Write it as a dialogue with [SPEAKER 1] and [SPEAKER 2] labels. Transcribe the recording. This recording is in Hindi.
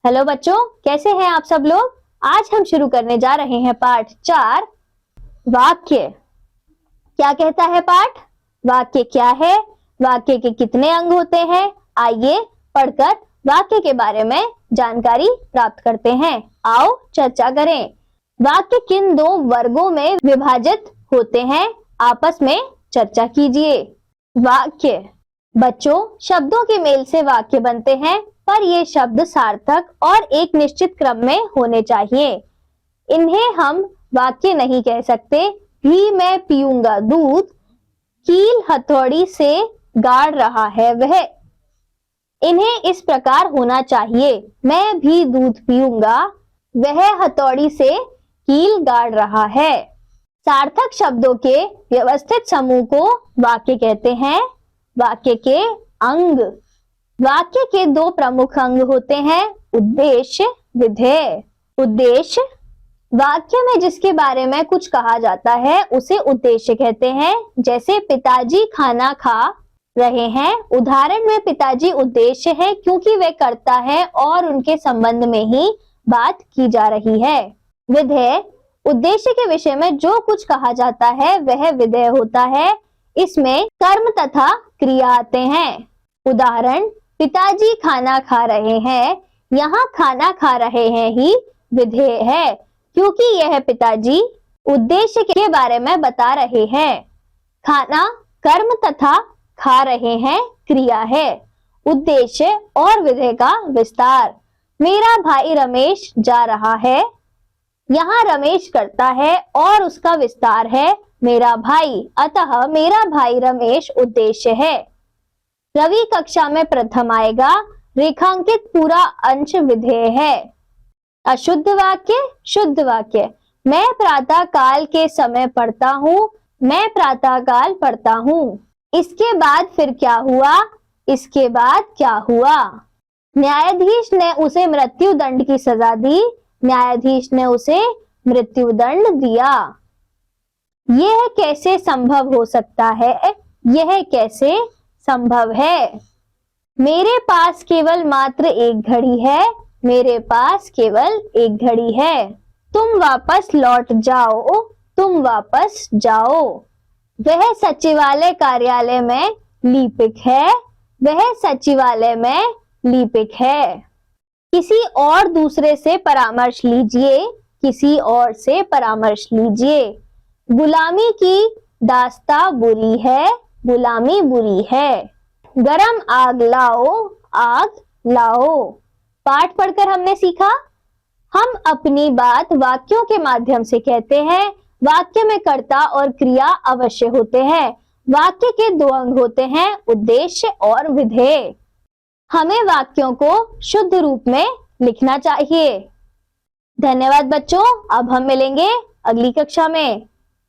[SPEAKER 1] हेलो बच्चों, कैसे हैं आप सब लोग। आज हम शुरू करने जा रहे हैं पाठ 4 वाक्य। क्या कहता है पाठ? वाक्य क्या है, वाक्य के कितने अंग होते हैं, आइए पढ़कर वाक्य के बारे में जानकारी प्राप्त करते हैं। आओ चर्चा करें। वाक्य किन दो वर्गों में विभाजित होते हैं, आपस में चर्चा कीजिए। वाक्य बच्चों, शब्दों के मेल से वाक्य बनते हैं, पर ये शब्द सार्थक और एक निश्चित क्रम में होने चाहिए। इन्हें हम वाक्य नहीं कह सकते। भी मैं पीऊंगा दूध, कील हथौड़ी से गाड़ रहा है वह। इन्हें इस प्रकार होना चाहिए, मैं भी दूध पीऊंगा, वह हथौड़ी से कील गाड़ रहा है। सार्थक शब्दों के व्यवस्थित समूह को वाक्य कहते हैं। वाक्य के अंग। वाक्य के दो प्रमुख अंग होते हैं, उद्देश्य, विधेय। उद्देश्य वाक्य में जिसके बारे में कुछ कहा जाता है उसे उद्देश्य कहते हैं। जैसे पिताजी खाना खा रहे हैं, उदाहरण में पिताजी उद्देश्य है क्योंकि वे कर्ता है और उनके संबंध में ही बात की जा रही है। विधेय उद्देश्य के विषय में जो कुछ कहा जाता है वह विधेय होता है। इसमें कर्म तथा क्रिया आते हैं। उदाहरण, पिताजी खाना खा रहे हैं, यहाँ खाना खा रहे हैं ही विधेय है क्योंकि यह पिताजी उद्देश्य के बारे में बता रहे हैं। खाना कर्म तथा खा रहे हैं क्रिया है। उद्देश्य और विधेय का विस्तार। मेरा भाई रमेश जा रहा है, यहाँ रमेश करता है और उसका विस्तार है मेरा भाई, अतः मेरा भाई रमेश उद्देश्य है। रवि कक्षा में प्रथम आएगा, रेखांकित पूरा अंश विधेय है। अशुद्ध वाक्य, शुद्ध वाक्य। मैं प्रातः काल के समय पढ़ता हूँ, मैं प्रातः काल पढ़ता हूँ। इसके बाद फिर क्या हुआ, इसके बाद क्या हुआ। न्यायाधीश ने उसे मृत्यु दंड की सजा दी, न्यायाधीश ने उसे मृत्यु दंड दिया। यह कैसे संभव हो सकता है, यह कैसे संभव है। मेरे पास केवल मात्र एक घड़ी है, मेरे पास केवल एक घड़ी है। तुम वापस लौट जाओ, तुम वापस जाओ। वह सचिवालय कार्यालय में लिपिक है, वह सचिवालय में लिपिक है। किसी और दूसरे से परामर्श लीजिए, किसी और से परामर्श लीजिए। गुलामी की दास्ता बुरी है, गुलामी बुरी है। गरम आग लाओ, आग लाओ। पाठ पढ़कर हमने सीखा, हम अपनी बात वाक्यों के माध्यम से कहते हैं। वाक्य में कर्ता और क्रिया अवश्य होते हैं। वाक्य के दो अंग होते हैं, उद्देश्य और विधेय। हमें वाक्यों को शुद्ध रूप में लिखना चाहिए। धन्यवाद बच्चों, अब हम मिलेंगे अगली कक्षा में।